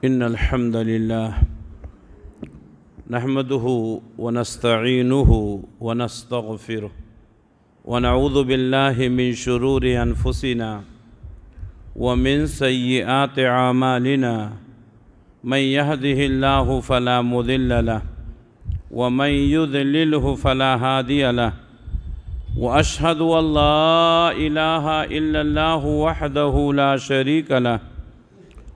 إن الحمد لله نحمده ونستعينه ونستغفره ونعوذ بالله من شرور أنفسنا ومن سيئات أعمالنا من يهده الله فلا مضل له ومن يضلله فلا هادي له وأشهد أن لا إله إلا الله وحده لا شريك له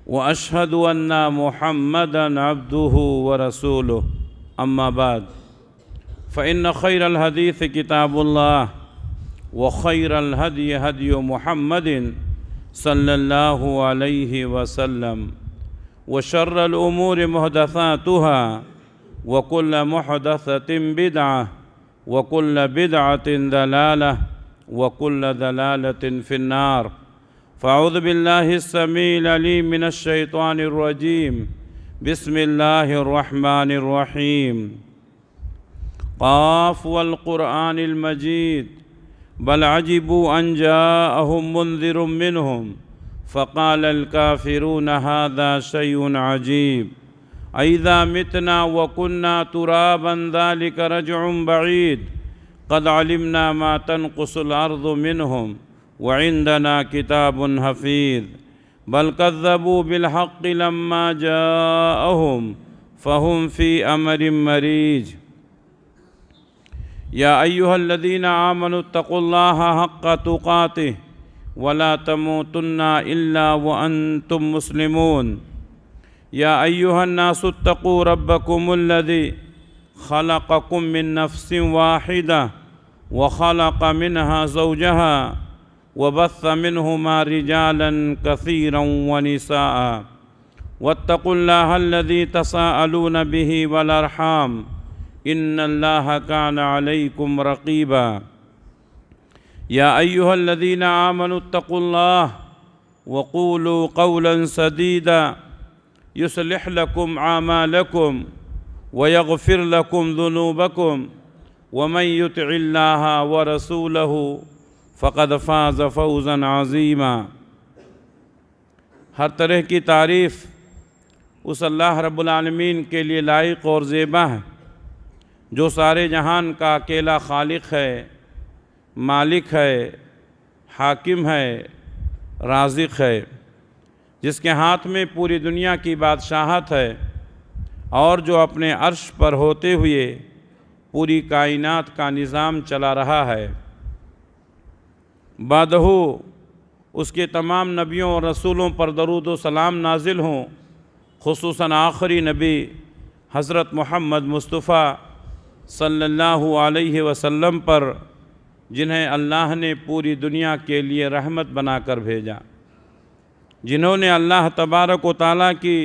وأشهد أن محمدًا عبده ورسوله أما بعد فإن خير الحديث كتاب الله وخير الهدي هدي محمد صلى الله عليه وسلم وشر الأمور محدثاتها وكل محدثة بدعة وكل بدعة ضلالة وكل ضلالة في النار فأعوذ بالله السميع العليم من الشيطان الرجيم بسم الله الرحمن الرحيم قاف والقرآن المجيد بل عجبوا أن جاءهم منذر منهم فقال الكافرون هذا شيء عجيب أإذا متنا وكنا ترابا ذلك رجع بعيد قد علمنا ما تنقص الأرض منهم وعندنا كتاب حفيظ بل كذبوا بالحق لما جاءهم فهم في أمر مريج يا أيها الذين آمنوا اتقوا الله حق تقاته ولا تموتن إلا وأنتم مسلمون يا أيها الناس اتقوا ربكم الذي خلقكم من نفس واحدة وخلق منها زوجها وبث منهما رجالا كثيرا ونساء واتقوا الله الذي تساءلون به والأرحام إن الله كان عليكم رقيبا يا أيها الذين آمنوا اتقوا الله وقولوا قولا سديدا يصلح لكم أعمالكم ويغفر لكم ذنوبكم ومن يطع الله ورسوله فقد فاز فوزا عظیما۔ ہر طرح کی تعریف اس اللہ رب العالمین کے لیے لائق اور زیبا ہے جو سارے جہان کا اکیلا خالق ہے، مالک ہے، حاکم ہے، رازق ہے، جس کے ہاتھ میں پوری دنیا کی بادشاہت ہے اور جو اپنے عرش پر ہوتے ہوئے پوری کائنات کا نظام چلا رہا ہے۔ بعدہ اس کے تمام نبیوں اور رسولوں پر درود و سلام نازل ہوں، خصوصاً آخری نبی حضرت محمد مصطفیٰ صلی اللہ علیہ وسلم پر، جنہیں اللہ نے پوری دنیا کے لیے رحمت بنا کر بھیجا، جنہوں نے اللہ تبارک و تعالیٰ کی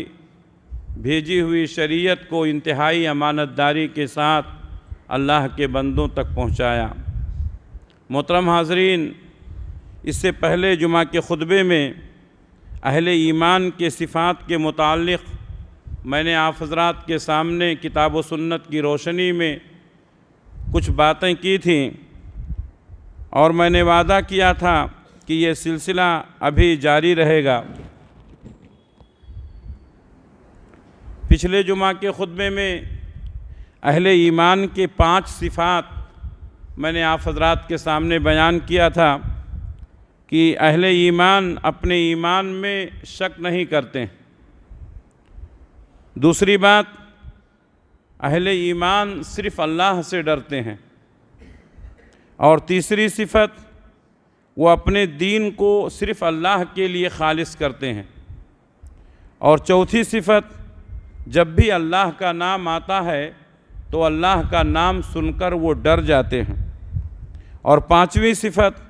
بھیجی ہوئی شریعت کو انتہائی امانت داری کے ساتھ اللہ کے بندوں تک پہنچایا۔ محترم حاضرین، اس سے پہلے جمعہ کے خطبے میں اہل ایمان کے صفات کے متعلق میں نے آپ حضرات کے سامنے کتاب و سنت کی روشنی میں کچھ باتیں کی تھیں، اور میں نے وعدہ کیا تھا کہ یہ سلسلہ ابھی جاری رہے گا۔ پچھلے جمعہ کے خطبے میں اہل ایمان کے 5 صفات میں نے آپ حضرات کے سامنے بیان کیا تھا کہ اہل ایمان اپنے ایمان میں شک نہیں کرتے۔ دوسری بات، اہل ایمان صرف اللہ سے ڈرتے ہیں۔ اور تیسری صفت، وہ اپنے دین کو صرف اللہ کے لیے خالص کرتے ہیں۔ اور چوتھی صفت، جب بھی اللہ کا نام آتا ہے تو اللہ کا نام سن کر وہ ڈر جاتے ہیں۔ اور 5ویں صفت،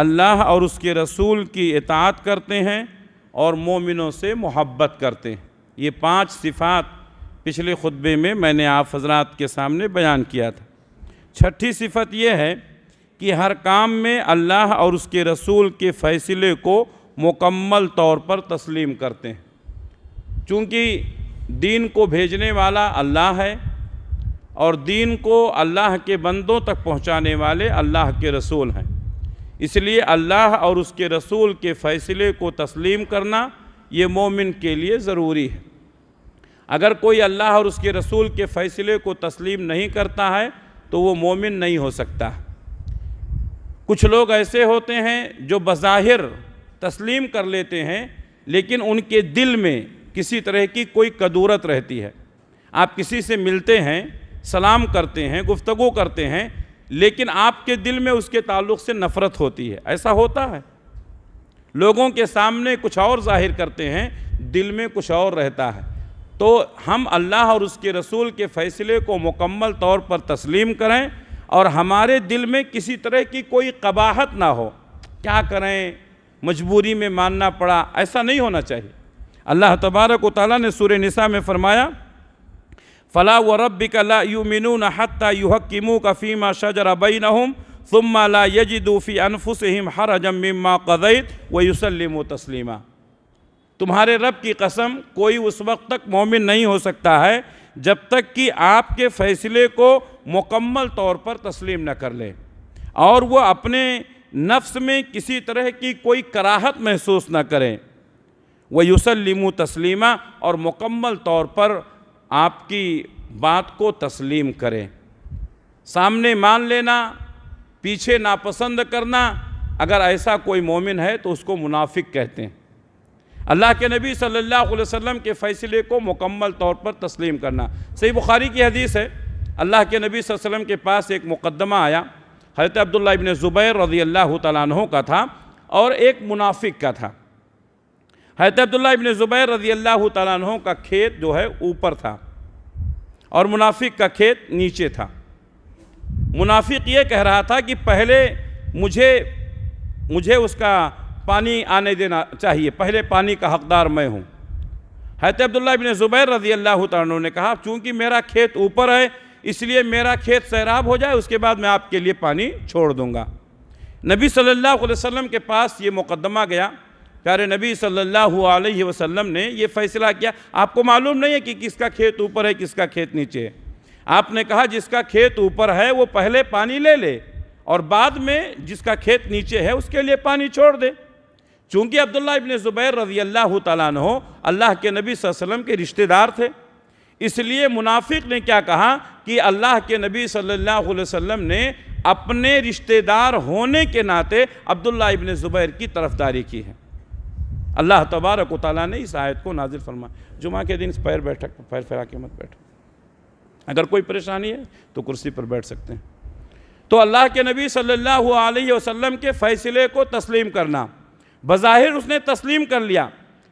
اللہ اور اس کے رسول کی اطاعت کرتے ہیں اور مومنوں سے محبت کرتے ہیں۔ یہ 5 صفات پچھلے خطبے میں نے آپ حضرات کے سامنے بیان کیا تھا۔ 6ٹھی صفت یہ ہے کہ ہر کام میں اللہ اور اس کے رسول کے فیصلے کو مکمل طور پر تسلیم کرتے ہیں، چونکہ دین کو بھیجنے والا اللہ ہے اور دین کو اللہ کے بندوں تک پہنچانے والے اللہ کے رسول ہیں۔ اس لیے اللہ اور اس کے رسول کے فیصلے کو تسلیم کرنا یہ مومن کے لیے ضروری ہے۔ اگر کوئی اللہ اور اس کے رسول کے فیصلے کو تسلیم نہیں کرتا ہے تو وہ مومن نہیں ہو سکتا۔ کچھ لوگ ایسے ہوتے ہیں جو بظاہر تسلیم کر لیتے ہیں لیکن ان کے دل میں کسی طرح کی کوئی کدورت رہتی ہے۔ آپ کسی سے ملتے ہیں، سلام کرتے ہیں، گفتگو کرتے ہیں، لیکن آپ کے دل میں اس کے تعلق سے نفرت ہوتی ہے۔ ایسا ہوتا ہے، لوگوں کے سامنے کچھ اور ظاہر کرتے ہیں، دل میں کچھ اور رہتا ہے۔ تو ہم اللہ اور اس کے رسول کے فیصلے کو مکمل طور پر تسلیم کریں اور ہمارے دل میں کسی طرح کی کوئی قباحت نہ ہو، کیا کریں مجبوری میں ماننا پڑا، ایسا نہیں ہونا چاہیے۔ اللہ تبارک و تعالیٰ نے سورہ نساء میں فرمایا فَلَا وَرَبِّكَ لَا يُؤْمِنُونَ حَتَّى يُحَكِّمُوكَ فِي مَا شَجَرَ بَيْنَهُمْ ثُمَّ لَا يَجِدُوا فِي أَنفُسِهِمْ حَرَجًا مِّمَّا قَضَيْتَ وَيُسَلِّمُوا تَسْلِيمًا۔ تمہارے رب کی قسم، کوئی اس وقت تک مومن نہیں ہو سکتا ہے جب تک کہ آپ کے فیصلے کو مکمل طور پر تسلیم نہ کر لے اور وہ اپنے نفس میں کسی طرح کی کوئی کراہت محسوس نہ کریں۔ وَيُسَلِّمُوا تَسْلِيمًا، اور مکمل طور پر آپ کی بات کو تسلیم کریں۔ سامنے مان لینا، پیچھے ناپسند کرنا، اگر ایسا کوئی مومن ہے تو اس کو منافق کہتے ہیں۔ اللہ کے نبی صلی اللہ علیہ وسلم کے فیصلے کو مکمل طور پر تسلیم کرنا۔ صحیح بخاری کی حدیث ہے، اللہ کے نبی صلی اللہ علیہ وسلم کے پاس ایک مقدمہ آیا، حضرت عبداللہ ابن زبیر رضی اللہ تعالیٰ عنہ کا تھا اور ایک منافق کا تھا۔ حضرت عبداللہ ابن زبیر رضی اللہ تعالیٰ عنہ کا کھیت جو ہے اوپر تھا اور منافق کا کھیت نیچے تھا۔ منافق یہ کہہ رہا تھا کہ پہلے مجھے اس کا پانی آنے دینا چاہیے، پہلے پانی کا حقدار میں ہوں۔ حضرت عبداللہ ابن زبیر رضی اللہ تعالیٰ عنہ نے کہا چونکہ میرا کھیت اوپر ہے اس لیے میرا کھیت سیراب ہو جائے، اس کے بعد میں آپ کے لیے پانی چھوڑ دوں گا۔ نبی صلی اللہ علیہ وسلم کے پاس یہ مقدمہ گیا، پیارے نبی صلی اللہ علیہ وسلم نے یہ فیصلہ کیا۔ آپ کو معلوم نہیں ہے کہ کس کا کھیت اوپر ہے کس کا کھیت نیچے ہے۔ آپ نے کہا جس کا کھیت اوپر ہے وہ پہلے پانی لے لے اور بعد میں جس کا کھیت نیچے ہے اس کے لیے پانی چھوڑ دے۔ چونکہ عبداللہ ابن زبیر رضی اللہ تعالیٰ عنہ اللہ کے نبی صلی اللہ علیہ وسلم کے رشتہ دار تھے، اس لیے منافق نے کیا کہا کہ اللہ کے نبی صلی اللہ علیہ وسلم نے اپنے رشتہ دار ہونے کے ناطے عبداللہ ابن زبیر کی طرفداری کی ہے۔ اللہ تبارک و تعالیٰ نے اس آیت کو نازل فرمایا۔ جمعہ کے دن پیر پھیلا کے مت بیٹھو، اگر کوئی پریشانی ہے تو کرسی پر بیٹھ سکتے ہیں۔ تو اللہ کے نبی صلی اللہ علیہ وسلم کے فیصلے کو تسلیم کرنا، بظاہر اس نے تسلیم کر لیا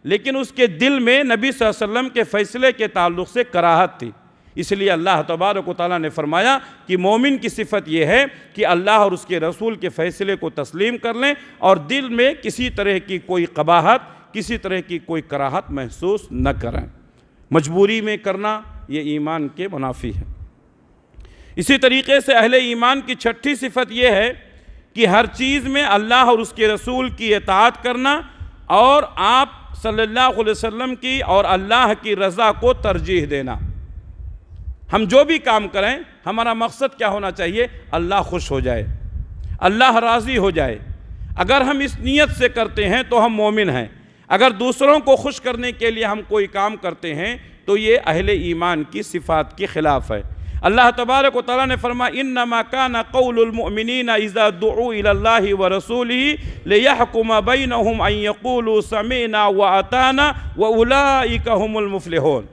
لیکن اس کے دل میں نبی صلی اللہ علیہ وسلم کے فیصلے کے تعلق سے کراہت تھی۔ اس لیے اللہ تبارک و تعالیٰ نے فرمایا کہ مومن کی صفت یہ ہے کہ اللہ اور اس کے رسول کے فیصلے کو تسلیم کر لیں اور دل میں کسی طرح کی کوئی قباحت، کسی طرح کی کوئی کراہت محسوس نہ کریں۔ مجبوری میں کرنا یہ ایمان کے منافی ہے۔ اسی طریقے سے اہل ایمان کی چھٹی صفت یہ ہے کہ ہر چیز میں اللہ اور اس کے رسول کی اطاعت کرنا اور آپ صلی اللہ علیہ وسلم کی اور اللہ کی رضا کو ترجیح دینا۔ ہم جو بھی کام کریں ہمارا مقصد کیا ہونا چاہیے؟ اللہ خوش ہو جائے، اللہ راضی ہو جائے۔ اگر ہم اس نیت سے کرتے ہیں تو ہم مومن ہیں۔ اگر دوسروں کو خوش کرنے کے لیے ہم کوئی کام کرتے ہیں تو یہ اہل ایمان کی صفات کے خلاف ہے۔ اللہ تبارک و تعالیٰ نے فرمایا انما کان قول المؤمنین اذا دعوا الی اللہ ورسولہ لیحکم بینہم ان یقولوا سمعنا واطعنا واولئک هم المفلحون۔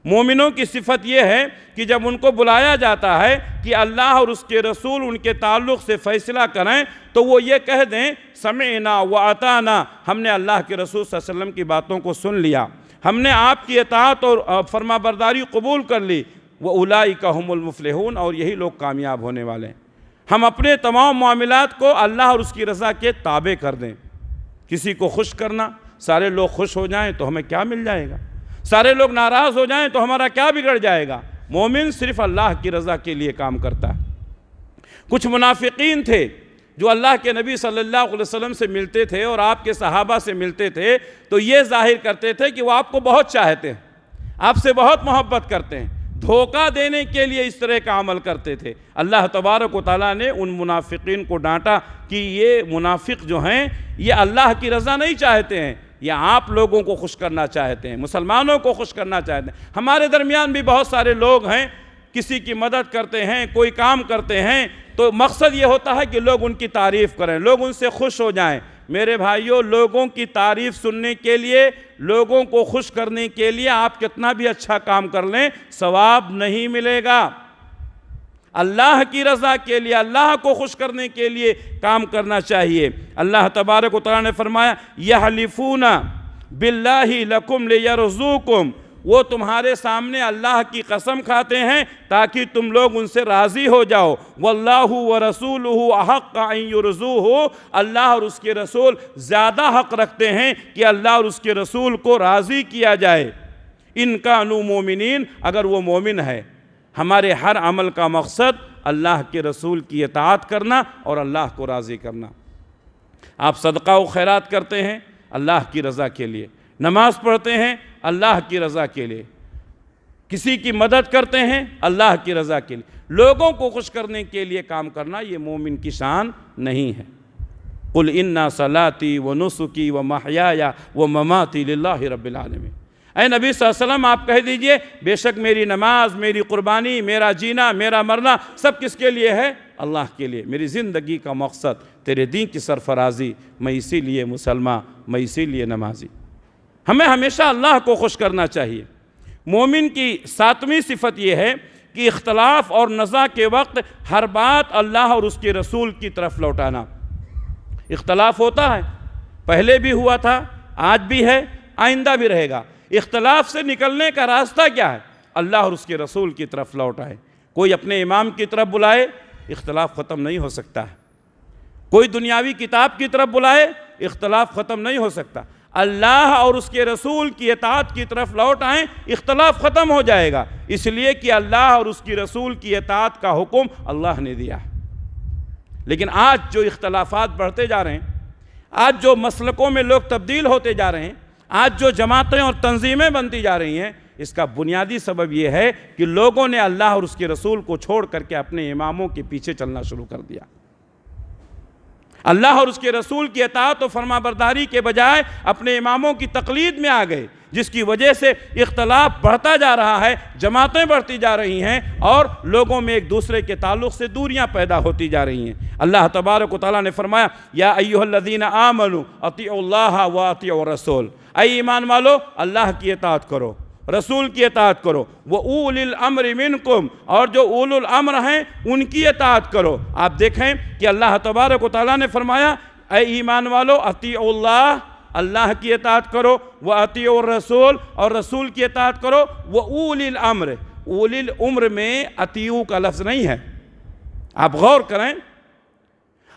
مومنوں کی صفت یہ ہے کہ جب ان کو بلایا جاتا ہے کہ اللہ اور اس کے رسول ان کے تعلق سے فیصلہ کریں تو وہ یہ کہہ دیں سمعنا واطعنا، ہم نے اللہ کے رسول صلی اللہ علیہ وسلم کی باتوں کو سن لیا، ہم نے آپ کی اطاعت اور فرما برداری قبول کر لی۔ وَأُولَئِكَ هُمُ الْمُفْلِحُونَ، اور یہی لوگ کامیاب ہونے والے ہیں۔ ہم اپنے تمام معاملات کو اللہ اور اس کی رضا کے تابع کر دیں۔ کسی کو خوش کرنا، سارے لوگ خوش ہو جائیں تو ہمیں کیا مل جائے گا؟ سارے لوگ ناراض ہو جائیں تو ہمارا کیا بگڑ جائے گا؟ مومن صرف اللہ کی رضا کے لیے کام کرتا ہے۔ کچھ منافقین تھے جو اللہ کے نبی صلی اللہ علیہ وسلم سے ملتے تھے اور آپ کے صحابہ سے ملتے تھے تو یہ ظاہر کرتے تھے کہ وہ آپ کو بہت چاہتے ہیں، آپ سے بہت محبت کرتے ہیں، دھوکہ دینے کے لیے اس طرح کا عمل کرتے تھے۔ اللہ تبارک و تعالیٰ نے ان منافقین کو ڈانٹا کہ یہ منافق جو ہیں یہ اللہ کی رضا نہیں چاہتے ہیں یا آپ لوگوں کو خوش کرنا چاہتے ہیں، مسلمانوں کو خوش کرنا چاہتے ہیں؟ ہمارے درمیان بھی بہت سارے لوگ ہیں، کسی کی مدد کرتے ہیں، کوئی کام کرتے ہیں، تو مقصد یہ ہوتا ہے کہ لوگ ان کی تعریف کریں، لوگ ان سے خوش ہو جائیں۔ میرے بھائیوں، لوگوں کی تعریف سننے کے لیے، لوگوں کو خوش کرنے کے لیے آپ کتنا بھی اچھا کام کر لیں، ثواب نہیں ملے گا۔ اللہ کی رضا کے لیے، اللہ کو خوش کرنے کے لیے کام کرنا چاہیے۔ اللہ تبارک و تعالیٰ نے فرمایا یحلفون باللہ لکم لیرضوکم، وہ تمہارے سامنے اللہ کی قسم کھاتے ہیں تاکہ تم لوگ ان سے راضی ہو جاؤ۔ واللہ ورسولہ احق ان یرضوہ، اللہ اور اس کے رسول زیادہ حق رکھتے ہیں کہ اللہ اور اس کے رسول کو راضی کیا جائے۔ ان کانوا مومنین، اگر وہ مومن ہے۔ ہمارے ہر عمل کا مقصد اللہ کے رسول کی اطاعت کرنا اور اللہ کو راضی کرنا۔ آپ صدقہ و خیرات کرتے ہیں اللہ کی رضا کے لیے، نماز پڑھتے ہیں اللہ کی رضا کے لیے، کسی کی مدد کرتے ہیں اللہ کی رضا کے لیے، لوگوں کو خوش کرنے کے لیے کام کرنا یہ مومن کی شان نہیں ہے۔ قل ان صلاتی و نسکی و محیای و مماتی للہ رب العالمین، اے نبی صلی اللہ علیہ وسلم آپ کہہ دیجئے بے شک میری نماز، میری قربانی، میرا جینا، میرا مرنا سب کس کے لیے ہے؟ اللہ کے لیے۔ میری زندگی کا مقصد تیرے دین کی سرفرازی، میں اسی لیے مسلمان، میں اسی لیے نمازی۔ ہمیں ہمیشہ اللہ کو خوش کرنا چاہیے۔ مومن کی 7ویں صفت یہ ہے کہ اختلاف اور نزاع کے وقت ہر بات اللہ اور اس کے رسول کی طرف لوٹانا۔ اختلاف ہوتا ہے، پہلے بھی ہوا تھا، آج بھی ہے، آئندہ بھی رہے گا۔ اختلاف سے نکلنے کا راستہ کیا ہے؟ اللہ اور اس کے رسول کی طرف لوٹائے۔ کوئی اپنے امام کی طرف بلائے، اختلاف ختم نہیں ہو سکتا ہے۔ کوئی دنیاوی کتاب کی طرف بلائے، اختلاف ختم نہیں ہو سکتا۔ اللہ اور اس کے رسول کی اطاعت کی طرف لوٹ آئیں، اختلاف ختم ہو جائے گا، اس لیے کہ اللہ اور اس کی رسول کی اطاعت کا حکم اللہ نے دیا ہے۔ لیکن آج جو اختلافات بڑھتے جا رہے ہیں، آج جو مسلکوں میں لوگ تبدیل ہوتے جا رہے ہیں، آج جو جماعتیں اور تنظیمیں بنتی جا رہی ہیں، اس کا بنیادی سبب یہ ہے کہ لوگوں نے اللہ اور اس کے رسول کو چھوڑ کر کے اپنے اماموں کے پیچھے چلنا شروع کر دیا۔ اللہ اور اس کے رسول کی اطاعت و فرما برداری کے بجائے اپنے اماموں کی تقلید میں آ گئے، جس کی وجہ سے اختلاف بڑھتا جا رہا ہے، جماعتیں بڑھتی جا رہی ہیں اور لوگوں میں ایک دوسرے کے تعلق سے دوریاں پیدا ہوتی جا رہی ہیں۔ اللہ تبارک و تعالیٰ نے فرمایا یا ایھا الذین آمنوا اطیعوا اللہ واطیعوا الرسول، اے ایمان والو اللہ کی اطاعت کرو، رسول کی اطاعت کرو، وَأُولِي الْأَمْرِ مِنْكُمْ، اور جو اولو الامر ہیں ان کی اطاعت کرو۔ آپ دیکھیں کہ اللہ تبارک و تعالیٰ نے فرمایا اے ایمان والو اطیعوا اللہ، اللہ کی اطاعت کرو، وَأَطِيعُوا الرَّسُولَ، اور رسول کی اطاعت کرو، وَأُولِي الْأَمْرِ، اولی الامر میں اطیعوا کا لفظ نہیں ہے۔ آپ غور کریں،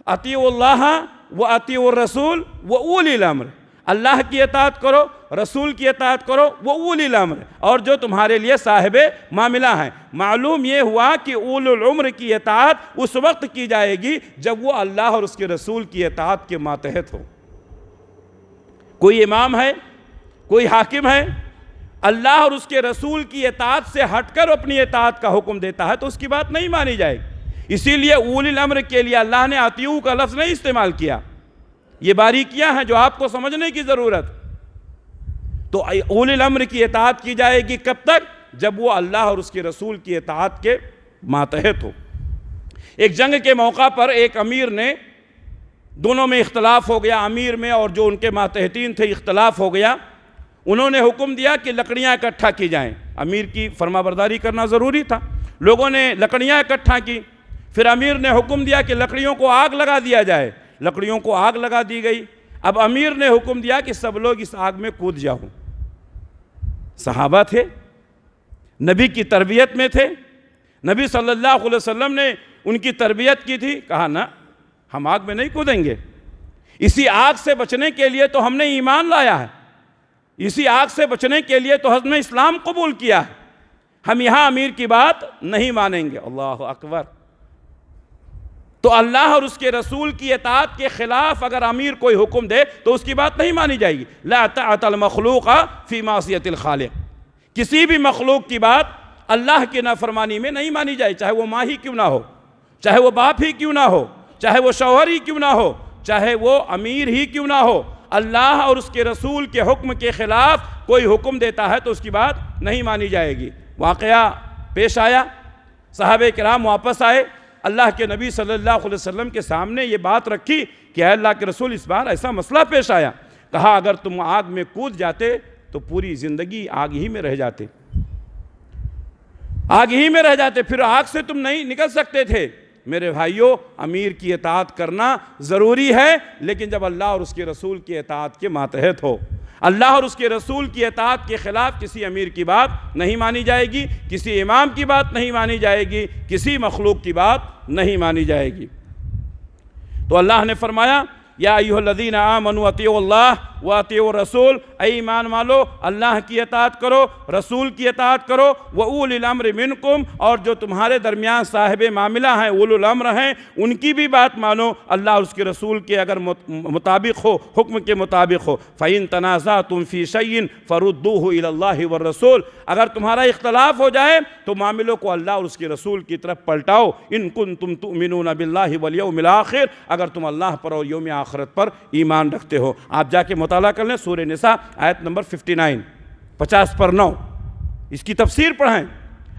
اطیعوا اللہ وَأَطِيعُوا الرَّسُولَ وَأُولِي الْأَمْرِ، اللہ کی اطاعت کرو، رسول کی اطاعت کرو، وہ اولی الامر، اور جو تمہارے لیے صاحب معاملہ ہیں۔ معلوم یہ ہوا کہ اولی العمر کی اطاعت اس وقت کی جائے گی جب وہ اللہ اور اس کے رسول کی اطاعت کے ماتحت ہو۔ کوئی امام ہے، کوئی حاکم ہے، اللہ اور اس کے رسول کی اطاعت سے ہٹ کر اپنی اطاعت کا حکم دیتا ہے تو اس کی بات نہیں مانی جائے گی۔ اسی لیے اولی الامر کے لیے اللہ نے اطیعوا کا لفظ نہیں استعمال کیا۔ یہ باریکیاں ہیں جو آپ کو سمجھنے کی ضرورت۔ تو اولی الامر کی اطاعت کی جائے گی کب تک؟ جب وہ اللہ اور اس کے رسول کی اطاعت کے ماتحت ہو۔ ایک جنگ کے موقع پر ایک امیر نے، دونوں میں اختلاف ہو گیا، امیر میں اور جو ان کے ماتحتین تھے اختلاف ہو گیا۔ انہوں نے حکم دیا کہ لکڑیاں اکٹھا کی جائیں۔ امیر کی فرما برداری کرنا ضروری تھا۔ لوگوں نے لکڑیاں اکٹھا کی، پھر امیر نے حکم دیا کہ لکڑیوں کو آگ لگا دیا جائے۔ لکڑیوں کو آگ لگا دی گئی۔ اب امیر نے حکم دیا کہ سب لوگ اس آگ میں کود جاؤ۔ صحابہ تھے، نبی کی تربیت میں تھے، نبی صلی اللہ علیہ وسلم نے ان کی تربیت کی تھی۔ کہا نہ، ہم آگ میں نہیں کودیں گے، اسی آگ سے بچنے کے لیے تو ہم نے ایمان لایا ہے، اسی آگ سے بچنے کے لیے تو ہم نے اسلام قبول کیا ہے، ہم یہاں امیر کی بات نہیں مانیں گے۔ اللہ اکبر۔ تو اللہ اور اس کے رسول کی اطاعت کے خلاف اگر امیر کوئی حکم دے تو اس کی بات نہیں مانی جائے گی۔ لا طاعۃ المخلوق فی معصیۃ الخالق، کسی بھی مخلوق کی بات اللہ کی نافرمانی میں نہیں مانی جائے، چاہے وہ ماں ہی کیوں نہ ہو، چاہے وہ باپ ہی کیوں نہ ہو، چاہے وہ شوہر ہی کیوں نہ ہو، چاہے وہ امیر ہی کیوں نہ ہو۔ اللہ اور اس کے رسول کے حکم کے خلاف کوئی حکم دیتا ہے تو اس کی بات نہیں مانی جائے گی۔ واقعہ پیش آیا، صحابہ کرام واپس آئے، اللہ کے نبی صلی اللہ علیہ وسلم کے سامنے یہ بات رکھی کہ اے اللہ کے رسول اس بار ایسا مسئلہ پیش آیا۔ کہا اگر تم آگ میں کود جاتے تو پوری زندگی آگ ہی میں رہ جاتے، آگ ہی میں رہ جاتے، پھر آگ سے تم نہیں نکل سکتے تھے۔ میرے بھائیوں، امیر کی اطاعت کرنا ضروری ہے، لیکن جب اللہ اور اس کے رسول کی اطاعت کے ماتحت ہو۔ اللہ اور اس کے رسول کی اطاعت کے خلاف کسی امیر کی بات نہیں مانی جائے گی، کسی امام کی بات نہیں مانی جائے گی، کسی مخلوق کی بات نہیں مانی جائے گی۔ تو اللہ نے فرمایا یا ایھا الذین آمنوا اطیعوا اللہ واطیعوا الرسول، اے ایمان والو اللہ کی اطاعت کرو، رسول کی اطاعت کرو، وَأُولِي الْأَمْرِ مِنْكُمْ، اور جو تمہارے درمیان صاحب معاملہ ہیں اولو الامر ہیں ان کی بھی بات مانو، اللہ اور اس کے رسول کے اگر مطابق ہو، حکم کے مطابق ہو۔ فَإِن تَنَازَعْتُمْ فِي شَيْءٍ فَرُدُّوهُ إِلَى اللَّهِ وَالرَّسُولِ، اگر تمہارا اختلاف ہو جائے تو معاملوں کو اللہ اور اس کے رسول کی طرف پلٹاؤ۔ إِن كُنتُمْ تُؤْمِنُونَ بِاللَّهِ وَالْيَوْمِ الْآخِرِ، اگر تم اللہ پر اور یوم آخرت پر ایمان رکھتے ہو۔ آپ جا کے مطالعہ کر لیں سورہ نساء آیت نمبر 59، 50 پر 9، اس کی تفسیر پڑھیں۔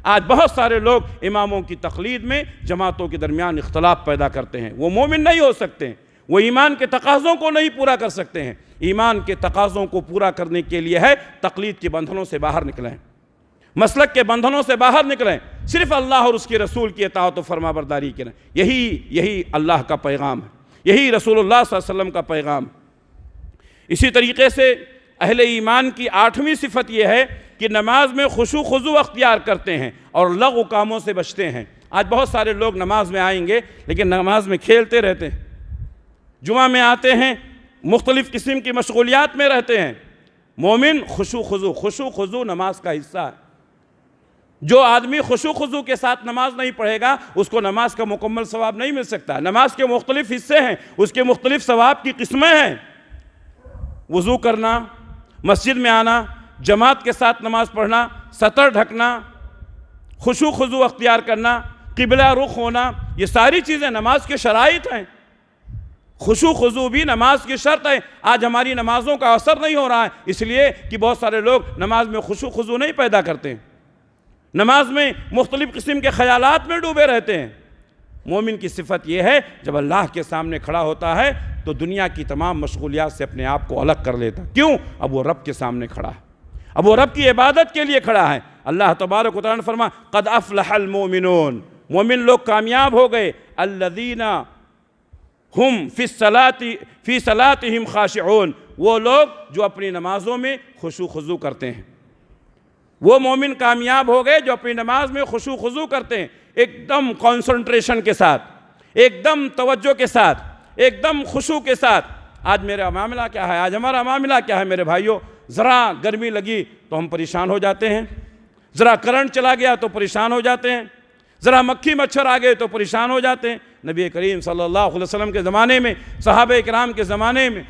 آج بہت سارے لوگ اماموں کی تقلید میں جماعتوں کے درمیان اختلاف پیدا کرتے ہیں، وہ مومن نہیں ہو سکتے ہیں، وہ ایمان کے تقاضوں کو نہیں پورا کر سکتے ہیں۔ ایمان کے تقاضوں کو پورا کرنے کے لیے ہے تقلید کے بندھنوں سے باہر نکلیں، مسلک کے بندھنوں سے باہر نکلیں، صرف اللہ اور اس کے رسول کی اطاعت و فرما برداری کریں۔ یہی اللہ کا پیغام ہے، یہی رسول اللہ صلی اللہ علیہ وسلم کا پیغام۔ اسی طریقے سے اہل ایمان کی 8ویں صفت یہ ہے کہ نماز میں خشوع خضوع اختیار کرتے ہیں اور لغو کاموں سے بچتے ہیں۔ آج بہت سارے لوگ نماز میں آئیں گے لیکن نماز میں کھیلتے رہتے ہیں، جمعہ میں آتے ہیں مختلف قسم کی مشغولیات میں رہتے ہیں۔ مومن خشوع خضوع نماز کا حصہ ہے۔ جو آدمی خشوع خضوع کے ساتھ نماز نہیں پڑھے گا اس کو نماز کا مکمل ثواب نہیں مل سکتا۔ نماز کے مختلف حصے ہیں، اس کے مختلف ثواب کی قسمیں ہیں۔ وضو کرنا، مسجد میں آنا، جماعت کے ساتھ نماز پڑھنا، سطر ڈھکنا، خشوع خضوع اختیار کرنا، قبلہ رخ ہونا، یہ ساری چیزیں نماز کے شرائط ہیں۔ خشوع خضوع بھی نماز کی شرط ہے۔ آج ہماری نمازوں کا اثر نہیں ہو رہا ہے، اس لیے کہ بہت سارے لوگ نماز میں خشوع خضوع نہیں پیدا کرتے ہیں، نماز میں مختلف قسم کے خیالات میں ڈوبے رہتے ہیں۔ مومن کی صفت یہ ہے جب اللہ کے سامنے کھڑا ہوتا ہے تو دنیا کی تمام مشغولیات سے اپنے آپ کو الگ کر لیتا۔ کیوں؟ اب وہ رب کے سامنے کھڑا ہے، اب وہ رب کی عبادت کے لیے کھڑا ہے۔ اللہ تبارک و تعالیٰ نے فرمایا قد افلح المؤمنون، مومن لوگ کامیاب ہو گئے، الذین ہم فی صلاتہم خاشعون، وہ لوگ جو اپنی نمازوں میں خشوع خضوع کرتے ہیں۔ وہ مومن کامیاب ہو گئے جو اپنی نماز میں خشوع خضوع کرتے ہیں، ایک دم کانسنٹریشن کے ساتھ، ایک دم توجہ کے ساتھ، ایک دم خشوع کے ساتھ۔ آج میرا معاملہ کیا ہے، آج ہمارا معاملہ کیا ہے میرے بھائیوں؟ ذرا گرمی لگی تو ہم پریشان ہو جاتے ہیں، ذرا کرنٹ چلا گیا تو پریشان ہو جاتے ہیں، ذرا مکھی مچھر آ گئے تو پریشان ہو جاتے ہیں۔ نبی کریم صلی اللہ علیہ وسلم کے زمانے میں، صحابہ کرام کے زمانے میں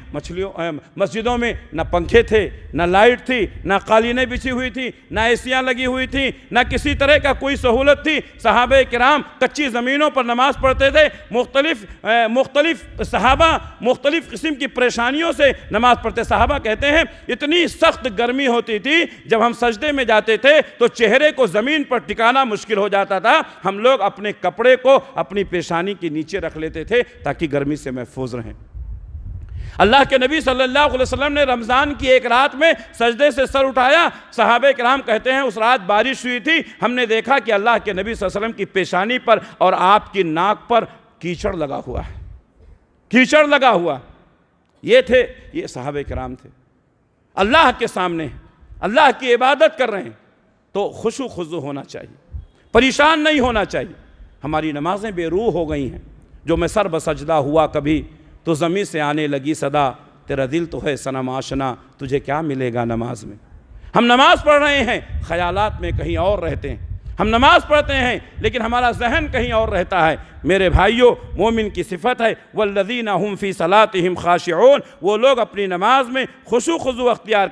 مسجدوں میں نہ پنکھے تھے، نہ لائٹ تھی، نہ قالینیں بچھی ہوئی تھی، نہ ایسیاں لگی ہوئی تھیں، نہ کسی طرح کا کوئی سہولت تھی۔ صحابہ کرام کچی زمینوں پر نماز پڑھتے تھے، مختلف صحابہ مختلف قسم کی پریشانیوں سے نماز پڑھتے۔ صحابہ کہتے ہیں اتنی سخت گرمی ہوتی تھی جب ہم سجدے میں جاتے تھے تو چہرے کو زمین پر ٹکانا مشکل ہو جاتا تھا، ہم لوگ اپنے کپڑے کو اپنی پیشانی کے نیچے رکھ لیتے تھے تاکہ گرمی سے محفوظ رہیں۔ اللہ کے نبی صلی اللہ علیہ وسلم نے رمضان کی ایک رات میں سجدے سے سر اٹھایا، صحابہ کرام کہتے ہیں اس رات بارش ہوئی تھی، ہم نے دیکھا کہ اللہ کے نبی صلی اللہ علیہ وسلم کی پیشانی پر اور آپ کی ناک پر کیچڑ لگا ہوا ہے، کیچڑ لگا ہوا۔ یہ صحابہ کرام تھے، اللہ کے سامنے اللہ کی عبادت کر رہے ہیں تو خشوع خضوع ہونا چاہیے، پریشان نہیں ہونا چاہیے۔ ہماری نمازیں بے روح ہو گئی ہیں، جو میں سر بسجدہ ہوا کبھی تو زمین سے آنے لگی صدا، تیرا دل تو ہے صنم آشنا، تجھے کیا ملے گا نماز میں۔ ہم نماز پڑھ رہے ہیں، خیالات میں کہیں اور رہتے ہیں، ہم نماز پڑھتے ہیں لیکن ہمارا ذہن کہیں اور رہتا ہے۔ میرے بھائیوں، مومن کی صفت ہے والذین ہم فی صلاتہم خاشعون، وہ لوگ اپنی نماز میں خشوع خضوع اختیار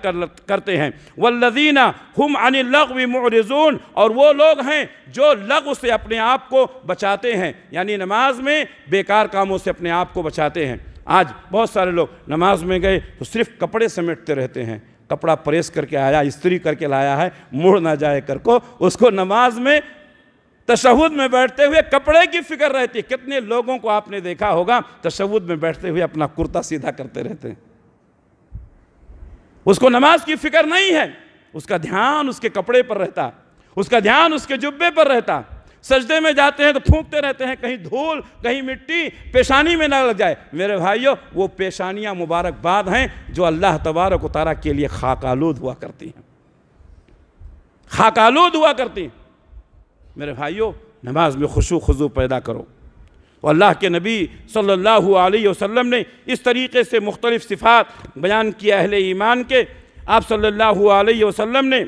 کرتے ہیں۔ والذین ہم عن اللغو معرضون، اور وہ لوگ ہیں جو لغو سے اپنے آپ کو بچاتے ہیں، یعنی نماز میں بیکار کاموں سے اپنے آپ کو بچاتے ہیں۔ آج بہت سارے لوگ نماز میں گئے تو صرف کپڑے سمیٹتے رہتے ہیں، کپڑا پریس کر کے آیا، استری کر کے لایا ہے، مڑ نہ جائے کر کو، اس کو نماز میں تشہد میں بیٹھتے ہوئے کپڑے کی فکر رہتی ہے۔ کتنے لوگوں کو آپ نے دیکھا ہوگا تشہد میں بیٹھتے ہوئے اپنا کرتا سیدھا کرتے رہتے ہیں، اس کو نماز کی فکر نہیں ہے، اس کا دھیان اس کے کپڑے پر رہتا، اس کا دھیان اس کے جبے پر رہتا۔ سجدے میں جاتے ہیں تو پھونکتے رہتے ہیں، کہیں دھول کہیں مٹی پیشانی میں نہ لگ جائے۔ میرے بھائیوں، وہ پیشانیاں مبارکباد ہیں جو اللہ تبارک و تعالیٰ کے لیے خاک آلود ہوا کرتی ہیں، خاک آلود ہوا کرتی ہیں۔ میرے بھائیوں، نماز میں خشوع خضوع پیدا کرو۔ تو اللہ کے نبی صلی اللہ علیہ وسلم نے اس طریقے سے مختلف صفات بیان کیا اہل ایمان کے۔ آپ صلی اللہ علیہ وسلم نے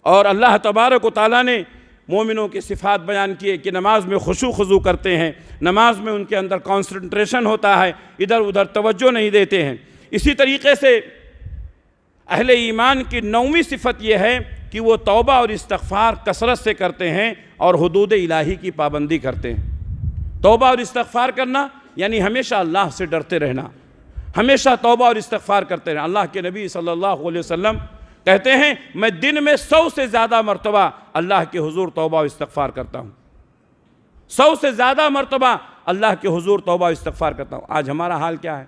اور اللہ تبارک و تعالیٰ نے مومنوں کی صفات بیان کیے کہ نماز میں خشوع خضوع کرتے ہیں، نماز میں ان کے اندر کانسنٹریشن ہوتا ہے، ادھر ادھر توجہ نہیں دیتے ہیں۔ اسی طریقے سے اہل ایمان کی 9ویں صفت یہ ہے کہ وہ توبہ اور استغفار کثرت سے کرتے ہیں اور حدود الہی کی پابندی کرتے ہیں۔ توبہ اور استغفار کرنا یعنی ہمیشہ اللہ سے ڈرتے رہنا، ہمیشہ توبہ اور استغفار کرتے رہنا۔ اللہ کے نبی صلی اللہ علیہ وسلم کہتے ہیں میں دن میں 100 سے زیادہ مرتبہ اللہ کے حضور توبہ و استغفار کرتا ہوں، 100 سے زیادہ مرتبہ اللہ کے حضور توبہ و استغفار کرتا ہوں۔ آج ہمارا حال کیا ہے؟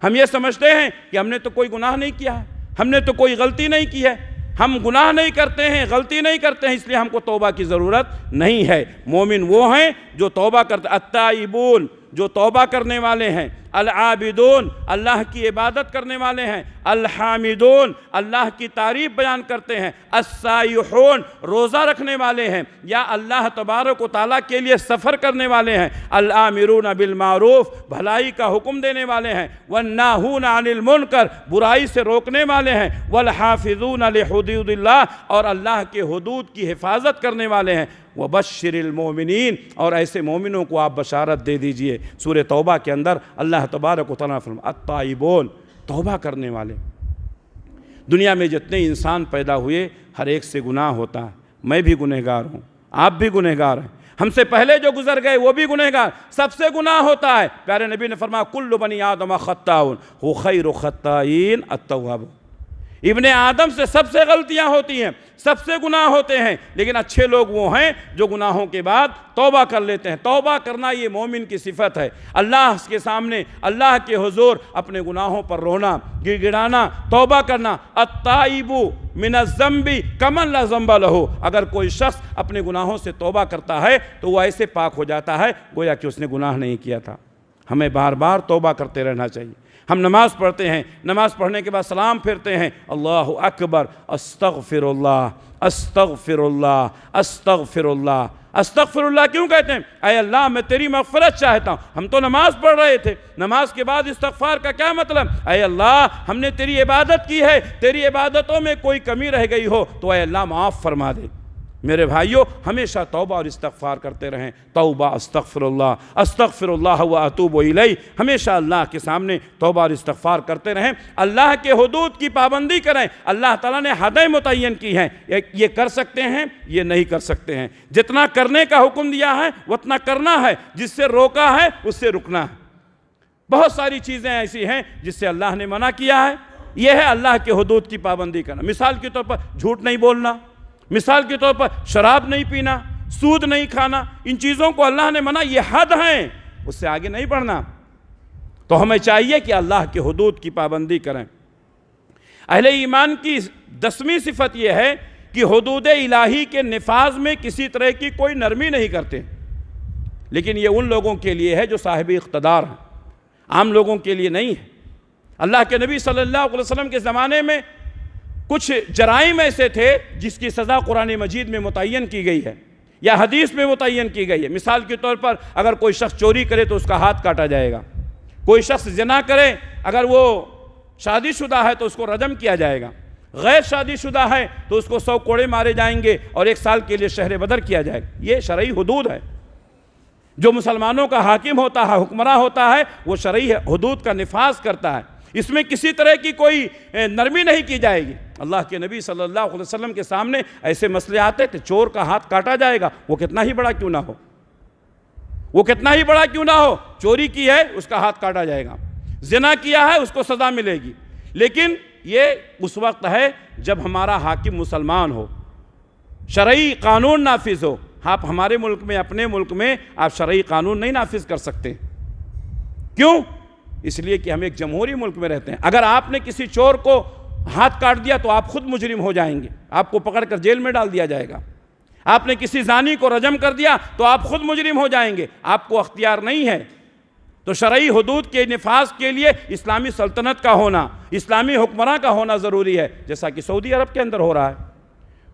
ہم یہ سمجھتے ہیں کہ ہم نے تو کوئی گناہ نہیں کیا ہے، ہم نے تو کوئی غلطی نہیں کی ہے، ہم گناہ نہیں کرتے ہیں، غلطی نہیں کرتے ہیں، اس لیے ہم کو توبہ کی ضرورت نہیں ہے۔ مومن وہ ہیں جو توبہ کرتے، التائبون جو توبہ کرنے والے ہیں، العابدون اللہ کی عبادت کرنے والے ہیں، الحامدون اللہ کی تعریف بیان کرتے ہیں، السائحون روزہ رکھنے والے ہیں یا اللہ تبارک و تعالیٰ کے لیے سفر کرنے والے ہیں، الآمرون بالمعروف بھلائی کا حکم دینے والے ہیں، والناہون عن المنکر برائی سے روکنے والے ہیں، والحافظون لحدود اللہ اور اللہ کے حدود کی حفاظت کرنے والے ہیں، وبشر المومنین اور ایسے مومنوں کو آپ بشارت دے دیجئے۔ سورہ توبہ کے اندر اللہ تبارک و تعالیٰ فرماتا ہے التائبون توبہ کرنے والے۔ دنیا میں جتنے انسان پیدا ہوئے ہر ایک سے گناہ ہوتا ہے، میں بھی گنہگار ہوں، آپ بھی گنہگار ہیں، ہم سے پہلے جو گزر گئے وہ بھی گنہگار، سب سے گناہ ہوتا ہے۔ پیارے نبی نے فرمایا کل بنی آدم خطاؤن خیر خطائین التواب۔ ابن آدم سے سب سے غلطیاں ہوتی ہیں، سب سے گناہ ہوتے ہیں، لیکن اچھے لوگ وہ ہیں جو گناہوں کے بعد توبہ کر لیتے ہیں۔ توبہ کرنا یہ مومن کی صفت ہے، اللہ کے سامنے اللہ کے حضور اپنے گناہوں پر رونا، گڑ گڑانا، توبہ کرنا۔ التائب من الذنب کمن لا ذنب لہ، اگر کوئی شخص اپنے گناہوں سے توبہ کرتا ہے تو وہ ایسے پاک ہو جاتا ہے گویا کہ اس نے گناہ نہیں کیا تھا۔ ہمیں بار بار توبہ کرتے رہنا چاہیے۔ ہم نماز پڑھتے ہیں، نماز پڑھنے کے بعد سلام پھرتے ہیں، اللہ اکبر، استغفر اللہ، استغفر اللہ، استغفر اللہ۔ استغفر اللہ کیوں کہتے ہیں؟ اے اللہ میں تیری مغفرت چاہتا ہوں۔ ہم تو نماز پڑھ رہے تھے، نماز کے بعد استغفار کا کیا مطلب؟ اے اللہ ہم نے تیری عبادت کی ہے، تیری عبادتوں میں کوئی کمی رہ گئی ہو تو اے اللہ معاف فرما دے۔ میرے بھائیوں ہمیشہ توبہ اور استغفار کرتے رہیں، توبہ استغفر اللہ و اتوب الیہ، ہمیشہ اللہ کے سامنے توبہ اور استغفار کرتے رہیں، اللہ کے حدود کی پابندی کریں۔ اللہ تعالیٰ نے حدیں متعین کی ہیں، یہ کر سکتے ہیں یہ نہیں کر سکتے ہیں، جتنا کرنے کا حکم دیا ہے اتنا کرنا ہے، جس سے روکا ہے اس سے رکنا ہے۔ بہت ساری چیزیں ایسی ہیں جس سے اللہ نے منع کیا ہے، یہ ہے اللہ کے حدود کی پابندی کرنا۔ مثال کے طور پر جھوٹ نہیں بولنا، مثال کے طور پر شراب نہیں پینا، سود نہیں کھانا، ان چیزوں کو اللہ نے منع، یہ حد ہیں، اس سے آگے نہیں بڑھنا۔ تو ہمیں چاہیے کہ اللہ کے حدود کی پابندی کریں۔ اہل ایمان کی 10ویں صفت یہ ہے کہ حدود الہی کے نفاذ میں کسی طرح کی کوئی نرمی نہیں کرتے، لیکن یہ ان لوگوں کے لیے ہے جو صاحب اقتدار ہیں، عام لوگوں کے لیے نہیں ہے۔ اللہ کے نبی صلی اللہ علیہ وسلم کے زمانے میں کچھ جرائم ایسے تھے جس کی سزا قرآن مجید میں متعین کی گئی ہے یا حدیث میں متعین کی گئی ہے۔ مثال کے طور پر اگر کوئی شخص چوری کرے تو اس کا ہاتھ کاٹا جائے گا، کوئی شخص زنا کرے اگر وہ شادی شدہ ہے تو اس کو رجم کیا جائے گا، غیر شادی شدہ ہے تو اس کو 100 کوڑے مارے جائیں گے اور 1 سال کے لیے شہر بدر کیا جائے گا۔ یہ شرعی حدود ہے۔ جو مسلمانوں کا حاکم ہوتا ہے، حکمراں ہوتا ہے، وہ شرعی حدود کا نفاذ کرتا ہے، اس میں کسی طرح کی کوئی نرمی نہیں کی جائے گی۔ اللہ کے نبی صلی اللہ علیہ وسلم کے سامنے ایسے مسئلے آتے تھے، چور کا ہاتھ کاٹا جائے گا، وہ کتنا ہی بڑا کیوں نہ ہو، وہ کتنا ہی بڑا کیوں نہ ہو، چوری کی ہے اس کا ہاتھ کاٹا جائے گا، زنا کیا ہے اس کو سزا ملے گی، لیکن یہ اس وقت ہے جب ہمارا حاکم مسلمان ہو، شرعی قانون نافذ ہو۔ آپ ہمارے ملک میں، اپنے ملک میں آپ شرعی قانون نہیں نافذ کر سکتے، کیوں؟ اس لیے کہ ہم ایک جمہوری ملک میں رہتے ہیں۔ اگر آپ نے کسی چور کو ہاتھ کاٹ دیا تو آپ خود مجرم ہو جائیں گے، آپ کو پکڑ کر جیل میں ڈال دیا جائے گا۔ آپ نے کسی زانی کو رجم کر دیا تو آپ خود مجرم ہو جائیں گے، آپ کو اختیار نہیں ہے۔ تو شرعی حدود کے نفاذ کے لیے اسلامی سلطنت کا ہونا، اسلامی حکمراں کا ہونا ضروری ہے، جیسا کہ سعودی عرب کے اندر ہو رہا ہے۔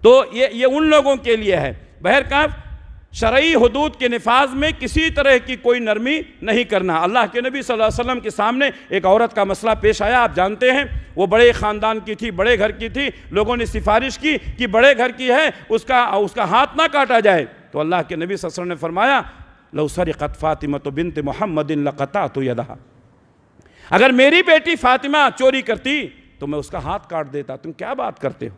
تو یہ ان لوگوں کے لیے ہے۔ بہرکیف شرعی حدود کے نفاذ میں کسی طرح کی کوئی نرمی نہیں کرنا۔ اللہ کے نبی صلی اللہ علیہ وسلم کے سامنے ایک عورت کا مسئلہ پیش آیا، آپ جانتے ہیں وہ بڑے خاندان کی تھی، بڑے گھر کی تھی، لوگوں نے سفارش کی کہ بڑے گھر کی ہے، اس کا ہاتھ نہ کاٹا جائے، تو اللہ کے نبی صلی اللہ علیہ وسلم نے فرمایا لو سرقت فاطمۃ بنت محمد لقطعت یدہا، اگر میری بیٹی فاطمہ چوری کرتی تو میں اس کا ہاتھ کاٹ دیتا، تم کیا بات کرتے ہو؟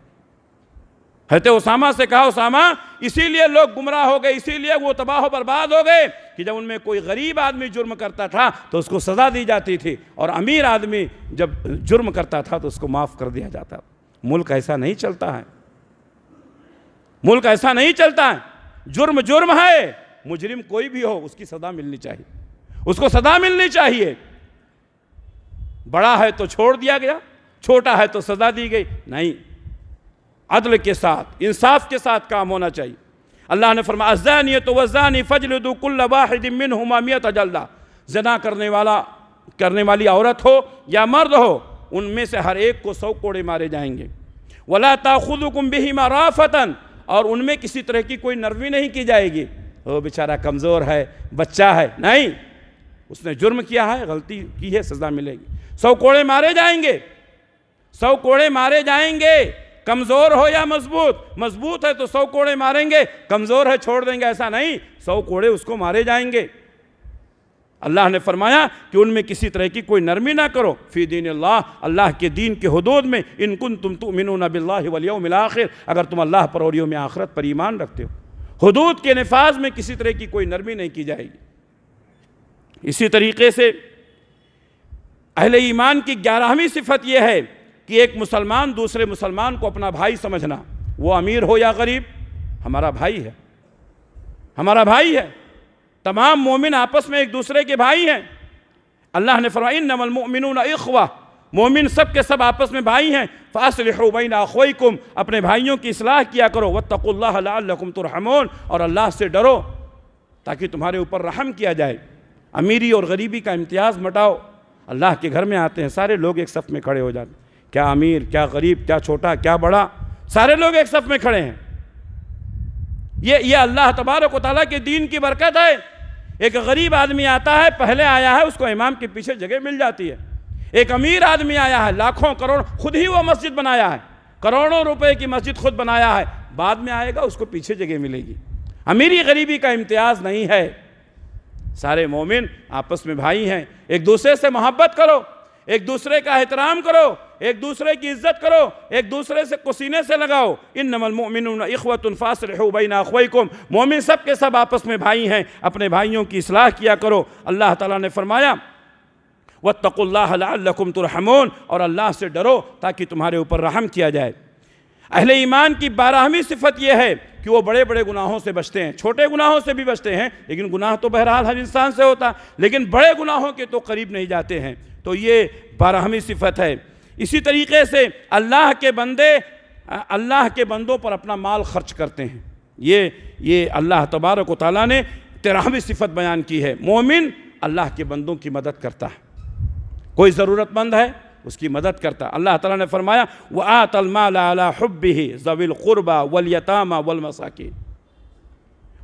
حضرت اسامہ سے کہا اسامہ اسی لیے لوگ گمراہ ہو گئے، اسی لیے وہ تباہ و برباد ہو گئے کہ جب ان میں کوئی غریب آدمی جرم کرتا تھا تو اس کو سزا دی جاتی تھی، اور امیر آدمی جب جرم کرتا تھا تو اس کو معاف کر دیا جاتا۔ ملک ایسا نہیں چلتا ہے، ملک ایسا نہیں چلتا ہے۔ جرم جرم ہے، مجرم کوئی بھی ہو اس کی سزا ملنی چاہیے، اس کو سزا ملنی چاہیے۔ بڑا ہے تو چھوڑ دیا گیا، چھوٹا ہے تو سزا دی گئی، نہیں، عدل کے ساتھ، انصاف کے ساتھ کام ہونا چاہیے۔ اللہ نے فرمایا الزانیۃ والزانی فاجلدوا کل واحد منہما 100 جلدہ، زنا کرنے والی عورت ہو یا مرد ہو، ان میں سے ہر ایک کو 100 کوڑے مارے جائیں گے۔ ولا تاخذکم بہما رأفۃ، اور ان میں کسی طرح کی کوئی نرمی نہیں کی جائے گی، وہ بیچارہ کمزور ہے، بچہ ہے، نہیں، اس نے جرم کیا ہے، غلطی کی ہے، سزا ملے گی۔ 100 کوڑے مارے جائیں گے، 100 کوڑے مارے جائیں گے، کمزور ہو یا مضبوط، مضبوط ہے تو 100 کوڑے ماریں گے، کمزور ہے چھوڑ دیں گے، ایسا نہیں، 100 کوڑے اس کو مارے جائیں گے۔ اللہ نے فرمایا کہ ان میں کسی طرح کی کوئی نرمی نہ کرو، فی دین اللہ، اللہ کے دین کے حدود میں، ان کنتم تؤمنون باللہ والیوم الآخر، اگر تم اللہ پر اور یوم آخرت پر ایمان رکھتے ہو، حدود کے نفاذ میں کسی طرح کی کوئی نرمی نہیں کی جائے گی۔ اسی طریقے سے اہل ایمان کی 11ویں صفت یہ ہے کہ ایک مسلمان دوسرے مسلمان کو اپنا بھائی سمجھنا، وہ امیر ہو یا غریب، ہمارا بھائی ہے، ہمارا بھائی ہے۔ تمام مومن آپس میں ایک دوسرے کے بھائی ہیں۔ اللہ نے فرمایا انما المؤمنون اخوہ، مومن سب کے سب آپس میں بھائی ہیں۔ فاصلحوا بین اخویکم، اپنے بھائیوں کی اصلاح کیا کرو۔ واتقوا اللہ لعلکم ترحمون، اور اللہ سے ڈرو تاکہ تمہارے اوپر رحم کیا جائے۔ امیری اور غریبی کا امتیاز مٹاؤ۔ اللہ کے گھر میں آتے ہیں، سارے لوگ ایک صف میں کھڑے ہو جاتے ہیں، کیا امیر، کیا غریب، کیا چھوٹا، کیا بڑا، سارے لوگ ایک صف میں کھڑے ہیں۔ یہ اللہ تبارک و تعالیٰ کے دین کی برکت ہے۔ ایک غریب آدمی آتا ہے، پہلے آیا ہے، اس کو امام کے پیچھے جگہ مل جاتی ہے۔ ایک امیر آدمی آیا ہے، لاکھوں کروڑ، خود ہی وہ مسجد بنایا ہے، کروڑوں روپے کی مسجد خود بنایا ہے، بعد میں آئے گا اس کو پیچھے جگہ ملے گی۔ امیری غریبی کا امتیاز نہیں ہے، سارے مومن آپس میں بھائی ہیں۔ ایک دوسرے سے محبت کرو، ایک دوسرے کا احترام کرو، ایک دوسرے کی عزت کرو، ایک دوسرے سے سینے سے لگاؤ۔ انما المؤمنون اخوۃ فاصلحوا بین اخویکم، مومن سب کے سب آپس میں بھائی ہیں، اپنے بھائیوں کی اصلاح کیا کرو۔ اللہ تعالیٰ نے فرمایا واتقوا اللہ لعلکم ترحمون، اور اللہ سے ڈرو تاکہ تمہارے اوپر رحم کیا جائے۔ اہل ایمان کی 12ویں صفت یہ ہے کہ وہ بڑے بڑے گناہوں سے بچتے ہیں، چھوٹے گناہوں سے بھی بچتے ہیں، لیکن گناہ تو بہرحال ہر انسان سے ہوتا ہے، لیکن بڑے گناہوں کے تو قریب نہیں جاتے ہیں۔ تو یہ 12ویں صفت ہے۔ اسی طریقے سے اللہ کے بندے اللہ کے بندوں پر اپنا مال خرچ کرتے ہیں۔ یہ اللہ تبارک و تعالیٰ نے 13ویں صفت بیان کی ہے۔ مومن اللہ کے بندوں کی مدد کرتا ہے، کوئی ضرورت مند ہے اس کی مدد کرتا ہے۔ اللہ تعالیٰ نے فرمایا وَآتَ الْمَالَ عَلَى حُبِّهِ ذَوِي الْقُرْبَى وَالْيَتَامَى وَالْمَسَاكِينَ،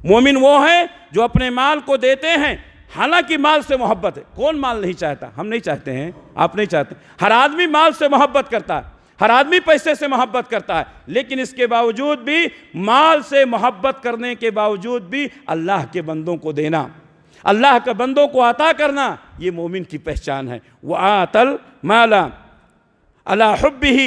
مومن وہ ہیں جو اپنے مال کو دیتے ہیں، حالانکہ مال سے محبت ہے۔ کون مال نہیں چاہتا؟ ہم نہیں چاہتے ہیں، آپ نہیں چاہتے، ہر آدمی مال سے محبت کرتا ہے، ہر آدمی پیسے سے محبت کرتا ہے، لیکن اس کے باوجود بھی، مال سے محبت کرنے کے باوجود بھی اللہ کے بندوں کو دینا، اللہ کے بندوں کو عطا کرنا، یہ مومن کی پہچان ہے۔ وَآتَ الْمَالَ عَلَى حُبِّهِ،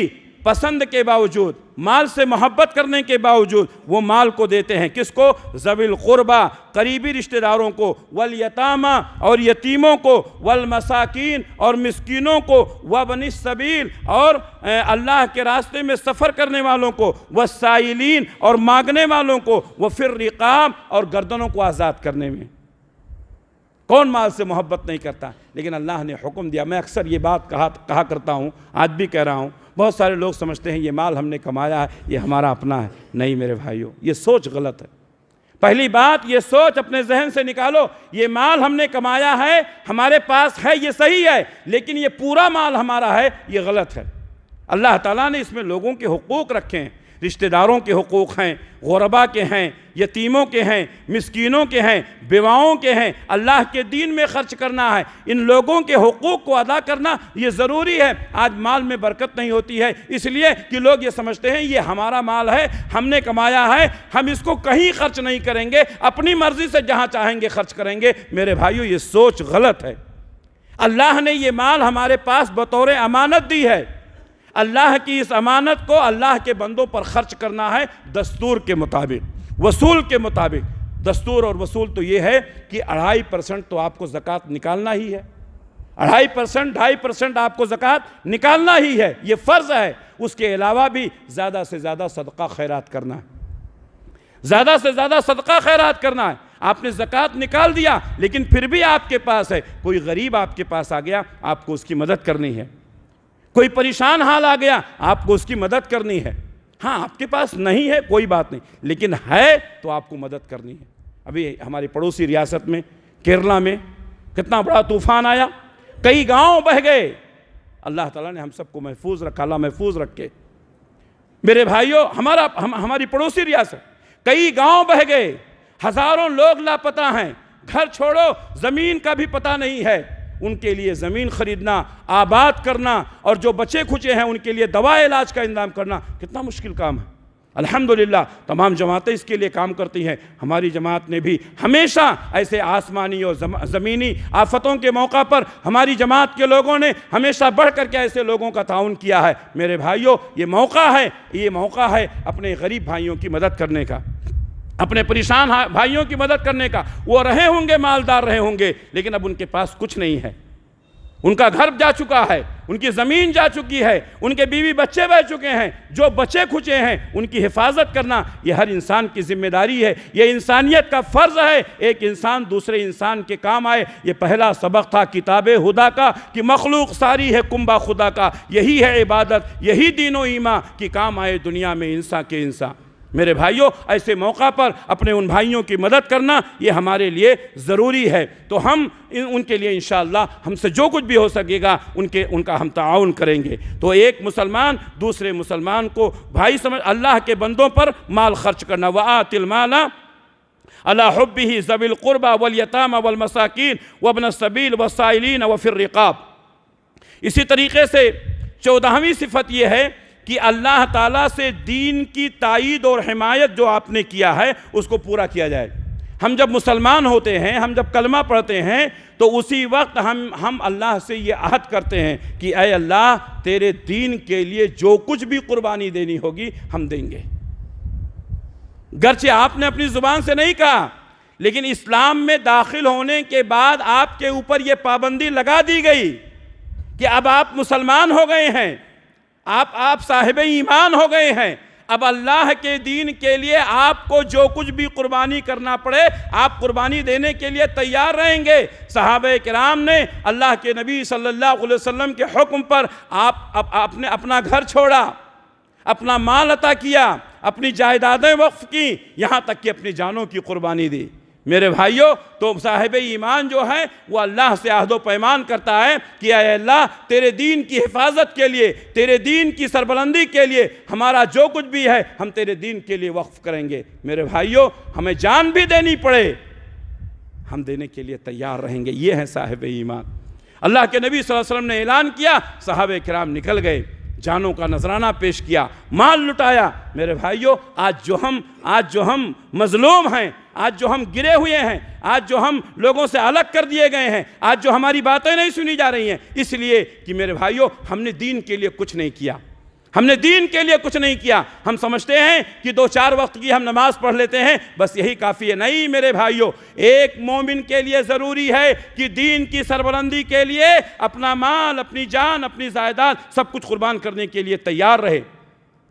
پسند کے باوجود، مال سے محبت کرنے کے باوجود وہ مال کو دیتے ہیں۔ کس کو؟ ذوی القربہ، قریبی رشتہ داروں کو، والیتامی اور یتیموں کو، والمساکین اور مسکینوں کو، وابن السبیل اور اللہ کے راستے میں سفر کرنے والوں کو، والسائلین اور مانگنے والوں کو، وفی الرقاب اور گردنوں کو آزاد کرنے میں۔ کون مال سے محبت نہیں کرتا؟ لیکن اللہ نے حکم دیا۔ میں اکثر یہ بات کہا کرتا ہوں، آج بھی کہہ رہا ہوں، بہت سارے لوگ سمجھتے ہیں یہ مال ہم نے کمایا ہے، یہ ہمارا اپنا ہے۔ نہیں میرے بھائیوں، یہ سوچ غلط ہے۔ پہلی بات، یہ سوچ اپنے ذہن سے نکالو، یہ مال ہم نے کمایا ہے، ہمارے پاس ہے، یہ صحیح ہے، لیکن یہ پورا مال ہمارا ہے، یہ غلط ہے۔ اللہ تعالیٰ نے اس میں لوگوں کے حقوق رکھے ہیں، رشتہ داروں کے حقوق ہیں، غربا کے ہیں، یتیموں کے ہیں، مسکینوں کے ہیں، بیواؤں کے ہیں۔ اللہ کے دین میں خرچ کرنا ہے، ان لوگوں کے حقوق کو ادا کرنا یہ ضروری ہے۔ آج مال میں برکت نہیں ہوتی ہے اس لیے کہ لوگ یہ سمجھتے ہیں یہ ہمارا مال ہے، ہم نے کمایا ہے، ہم اس کو کہیں خرچ نہیں کریں گے، اپنی مرضی سے جہاں چاہیں گے خرچ کریں گے۔ میرے بھائیو، یہ سوچ غلط ہے۔ اللہ نے یہ مال ہمارے پاس بطور امانت دی ہے۔ اللہ کی اس امانت کو اللہ کے بندوں پر خرچ کرنا ہے دستور کے مطابق، وصول کے مطابق۔ دستور اور وصول تو یہ ہے کہ 2.5% تو آپ کو زکوٰۃ نکالنا ہی ہے، 2.5% آپ کو زکوٰۃ نکالنا ہی ہے، یہ فرض ہے۔ اس کے علاوہ بھی زیادہ سے زیادہ صدقہ خیرات کرنا ہے، زیادہ سے زیادہ صدقہ خیرات کرنا ہے۔ آپ نے زکوٰۃ نکال دیا لیکن پھر بھی آپ کے پاس ہے، کوئی غریب آپ کے پاس آ گیا، آپ کو اس کی مدد کرنی ہے۔ کوئی پریشان حال آ گیا، آپ کو اس کی مدد کرنی ہے۔ ہاں، آپ کے پاس نہیں ہے کوئی بات نہیں، لیکن ہے تو آپ کو مدد کرنی ہے۔ ابھی ہماری پڑوسی ریاست میں کیرلا میں کتنا بڑا طوفان آیا، کئی گاؤں بہہ گئے۔ اللہ تعالیٰ نے ہم سب کو محفوظ رکھا، اللہ محفوظ رکھے۔ میرے بھائیوں، ہماری پڑوسی ریاست کئی گاؤں بہہ گئے، ہزاروں لوگ لاپتہ ہیں، گھر چھوڑو زمین کا بھی پتہ نہیں ہے۔ ان کے لیے زمین خریدنا، آباد کرنا، اور جو بچے کھچے ہیں ان کے لیے دوا علاج کا انتظام کرنا کتنا مشکل کام ہے۔ الحمدللہ تمام جماعتیں اس کے لیے کام کرتی ہیں۔ ہماری جماعت نے بھی ہمیشہ ایسے آسمانی اور زمینی آفتوں کے موقع پر ہماری جماعت کے لوگوں نے ہمیشہ بڑھ کر کے ایسے لوگوں کا تعاون کیا ہے۔ میرے بھائیوں، یہ موقع ہے اپنے غریب بھائیوں کی مدد کرنے کا، اپنے پریشان بھائیوں کی مدد کرنے کا۔ وہ رہے ہوں گے، مالدار رہے ہوں گے، لیکن اب ان کے پاس کچھ نہیں ہے۔ ان کا گھر جا چکا ہے، ان کی زمین جا چکی ہے، ان کے بیوی بچے بہ چکے ہیں۔ جو بچے کھچے ہیں ان کی حفاظت کرنا یہ ہر انسان کی ذمہ داری ہے، یہ انسانیت کا فرض ہے۔ ایک انسان دوسرے انسان کے کام آئے، یہ پہلا سبق تھا کتاب خدا کا کہ مخلوق ساری ہے کنبہ خدا کا۔ یہی ہے عبادت، یہی دین و ایمان کہ کام آئے دنیا میں انسان کے انسان۔ میرے بھائیوں، ایسے موقع پر اپنے ان بھائیوں کی مدد کرنا یہ ہمارے لیے ضروری ہے۔ تو ہم ان کے لیے انشاءاللہ ہم سے جو کچھ بھی ہو سکے گا ان کا ہم تعاون کریں گے۔ تو ایک مسلمان دوسرے مسلمان کو بھائی سمجھ، اللہ کے بندوں پر مال خرچ کرنا۔ وَآتِ الْمَالَ عَلَىٰ حُبِّهِ ذَوِي الْقُرْبَىٰ وَالْيَتَامَىٰ وَالْمَسَاكِينِ وَابْنَ السَّبِيلِ وَالسَّائِلِينَ وَفِي الرِّقَابِ۔ اسی طریقے سے 14ویں صفت یہ ہے کہ اللہ تعالیٰ سے دین کی تائید اور حمایت جو آپ نے کیا ہے اس کو پورا کیا جائے۔ ہم جب مسلمان ہوتے ہیں، ہم جب کلمہ پڑھتے ہیں تو اسی وقت ہم اللہ سے یہ عہد کرتے ہیں کہ اے اللہ، تیرے دین کے لیے جو کچھ بھی قربانی دینی ہوگی ہم دیں گے۔ گرچہ آپ نے اپنی زبان سے نہیں کہا، لیکن اسلام میں داخل ہونے کے بعد آپ کے اوپر یہ پابندی لگا دی گئی کہ اب آپ مسلمان ہو گئے ہیں، آپ صاحب ایمان ہو گئے ہیں۔ اب اللہ کے دین کے لیے آپ کو جو کچھ بھی قربانی کرنا پڑے آپ قربانی دینے کے لیے تیار رہیں گے۔ صحابہ کرام نے اللہ کے نبی صلی اللہ علیہ وسلم کے حکم پر آپ نے اپنا گھر چھوڑا، اپنا مال عطا کیا، اپنی جائیدادیں وقف کی، یہاں تک کہ اپنی جانوں کی قربانی دی۔ میرے بھائیوں، تو صاحب ایمان جو ہے وہ اللہ سے عہد و پیمان کرتا ہے کہ اے اللہ، تیرے دین کی حفاظت کے لیے، تیرے دین کی سربلندی کے لیے ہمارا جو کچھ بھی ہے ہم تیرے دین کے لیے وقف کریں گے۔ میرے بھائیوں، ہمیں جان بھی دینی پڑے ہم دینے کے لیے تیار رہیں گے۔ یہ ہے صاحب ایمان۔ اللہ کے نبی صلی اللہ علیہ وسلم نے اعلان کیا، صحابہ کرام نکل گئے، جانوں کا نذرانہ پیش کیا، مال لٹایا۔ میرے بھائیوں، آج جو ہم مظلوم ہیں، آج جو ہم گرے ہوئے ہیں، آج جو ہم لوگوں سے الگ کر دیے گئے ہیں، آج جو ہماری باتیں نہیں سنی جا رہی ہیں، اس لیے کہ میرے بھائیوں ہم نے دین کے لیے کچھ نہیں کیا۔ ہم نے دین کے لیے کچھ نہیں کیا. ہم سمجھتے ہیں کہ 2-4 وقت کی ہم نماز پڑھ لیتے ہیں بس یہی کافی ہے. نہیں میرے بھائیوں، ایک مومن کے لیے ضروری ہے کہ دین کی سربلندی کے لیے اپنا مال، اپنی جان، اپنی جائیداد سب کچھ قربان کرنے کے لیے تیار رہے.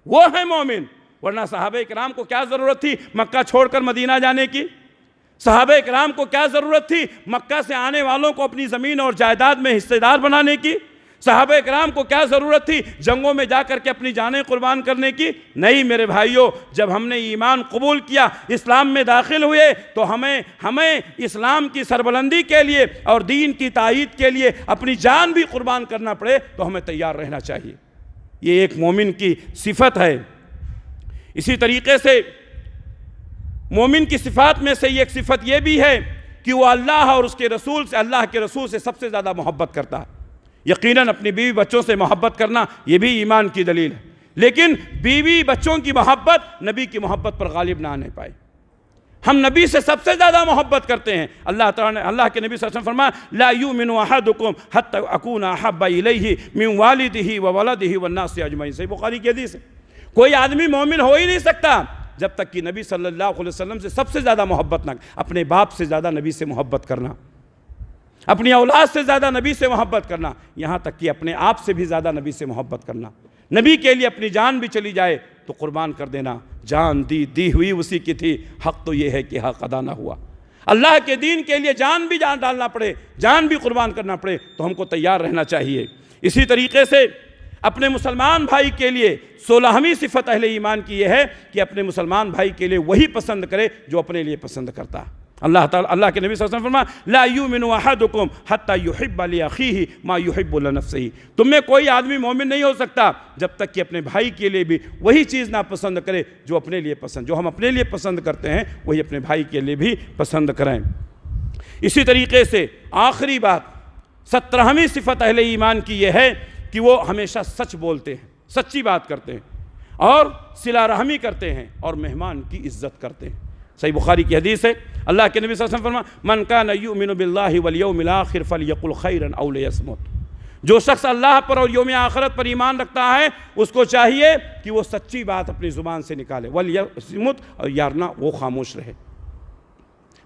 وہ ہے مومن. ورنہ صحابہ کرام کو کیا ضرورت تھی مکہ چھوڑ کر مدینہ جانے کی؟ صحابہ کرام کو کیا ضرورت تھی مکہ سے آنے والوں کو اپنی زمین اور جائیداد میں حصے دار بنانے کی؟ صحابہ کرام کو کیا ضرورت تھی جنگوں میں جا کر کے اپنی جانیں قربان کرنے کی؟ نہیں میرے بھائیوں، جب ہم نے ایمان قبول کیا، اسلام میں داخل ہوئے تو ہمیں اسلام کی سربلندی کے لیے اور دین کی تائید کے لیے اپنی جان بھی قربان کرنا پڑے تو ہمیں تیار رہنا چاہیے. یہ ایک مومن کی صفت ہے. اسی طریقے سے مومن کی صفات میں سے ایک صفت یہ بھی ہے کہ وہ اللہ اور اس کے رسول سے، اللہ کے رسول سے سب سے زیادہ محبت کرتا ہے. یقیناً اپنی بیوی بچوں سے محبت کرنا یہ بھی ایمان کی دلیل ہے، لیکن بیوی بچوں کی محبت نبی کی محبت پر غالب نہ آنے پائے. ہم نبی سے سب سے زیادہ محبت کرتے ہیں. اللہ تعالیٰ نے، اللہ کے نبی صلی اللہ علیہ وسلم فرمایا لا یؤمن احدکم حتی اکون احب الیہ من والدہ وولدہ والناس اجمعین. صحیح بخاری کی حدیث ہے. کوئی آدمی مومن ہو ہی نہیں سکتا جب تک کہ نبی صلی اللہ علیہ وسلم سے سب سے زیادہ محبت نہ. اپنے باپ سے زیادہ نبی سے محبت کرنا، اپنی اولاد سے زیادہ نبی سے محبت کرنا، یہاں تک کہ اپنے آپ سے بھی زیادہ نبی سے محبت کرنا. نبی کے لیے اپنی جان بھی چلی جائے تو قربان کر دینا. جان دی ہوئی اسی کی تھی. حق تو یہ ہے کہ حق ادا نہ ہوا. اللہ کے دین کے لیے جان بھی ڈالنا پڑے، جان بھی قربان کرنا پڑے تو ہم کو تیار رہنا چاہیے. اسی طریقے سے اپنے مسلمان بھائی کے لیے 16ویں صفت اہل ایمان کی یہ ہے کہ اپنے مسلمان بھائی کے لیے وہی پسند کرے جو اپنے لیے پسند کرتا ہے. اللہ کے نبی صلی اللہ علیہ وسلم فرمایا لا یؤمن احدکم حتی یحب لاخیہ ما یحب لنفسہ. تم میں کوئی آدمی مومن نہیں ہو سکتا جب تک کہ اپنے بھائی کے لیے بھی وہی چیز نہ پسند کرے جو اپنے لیے پسند، جو ہم اپنے لیے پسند کرتے ہیں وہی اپنے بھائی کے لیے بھی پسند کریں. اسی طریقے سے آخری بات 17ویں صفت اہل ایمان کی یہ ہے کہ وہ ہمیشہ سچ بولتے ہیں، سچی بات کرتے ہیں اور صلہ رحمی کرتے ہیں اور مہمان کی عزت کرتے ہیں. صحیح بخاری کی حدیث ہے. اللہ کے نبی صلی اللہ علیہ وسلم فرمایا من کان یؤمن باللہ والیوم الآخر فلیقل خیرا او لیصمت. جو شخص اللہ پر اور یوم آخرت پر ایمان رکھتا ہے اس کو چاہیے کہ وہ سچی بات اپنی زبان سے نکالے، ولیصمت، اور یارنہ وہ خاموش رہے.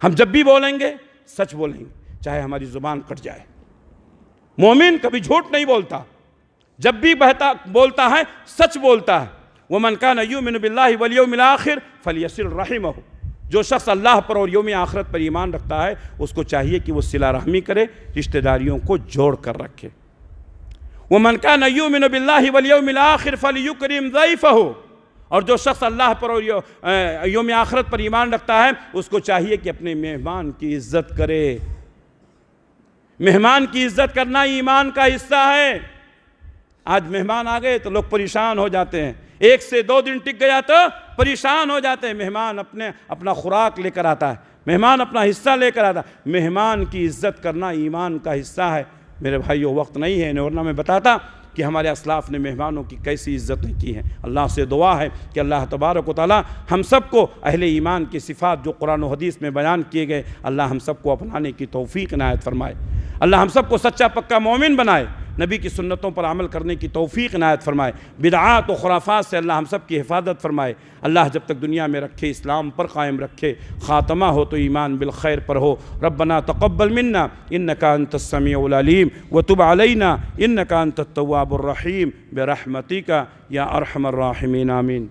ہم جب بھی بولیں گے سچ بولیں گے چاہے ہماری زبان کٹ جائے. مومن کبھی جھوٹ نہیں بولتا، جب بھی بولتا ہے سچ بولتا ہے. ومن کان یؤمن باللہ والیوم الآخر فلیصل رحمہ. جو شخص اللہ پر اور یوم آخرت پر ایمان رکھتا ہے اس کو چاہیے کہ وہ صلہ رحمی کرے، رشتہ داریوں کو جوڑ کر رکھے. ومن کان یؤمن باللہ والیوم الآخر فلیکرم ضیفہ. اور جو شخص اللہ پر اور یوم آخرت پر ایمان رکھتا ہے اس کو چاہیے کہ اپنے مہمان کی عزت کرے. مہمان کی عزت کرنا ایمان کا حصہ ہے. آج مہمان آ گئے تو لوگ پریشان ہو جاتے ہیں، 1 سے 2 دن ٹک گیا تو پریشان ہو جاتے ہیں. مہمان اپنا خوراک لے کر آتا ہے، مہمان اپنا حصہ لے کر آتا ہے. مہمان کی عزت کرنا ایمان کا حصہ ہے. میرے بھائیو وقت نہیں ہے ورنہ میں بتاتا کہ ہمارے اسلاف نے مہمانوں کی کیسی عزتیں کی ہیں. اللہ سے دعا ہے کہ اللہ تبارک و تعالی ہم سب کو اہل ایمان کی صفات جو قرآن و حدیث میں بیان کیے گئے اللہ ہم سب کو اپنانے کی توفیق عنایت فرمائے. اللہ ہم سب کو سچا پکا مومن بنائے، نبی کی سنتوں پر عمل کرنے کی توفیق عنایت فرمائے. بدعات و خرافات سے اللہ ہم سب کی حفاظت فرمائے. اللہ جب تک دنیا میں رکھے اسلام پر قائم رکھے، خاتمہ ہو تو ایمان بالخیر پر ہو. ربنا تقبل منا انک انت السمیع العلیم وتب علینا انک انت التواب الرحیم برحمتک یا ارحم الراحمین. آمین.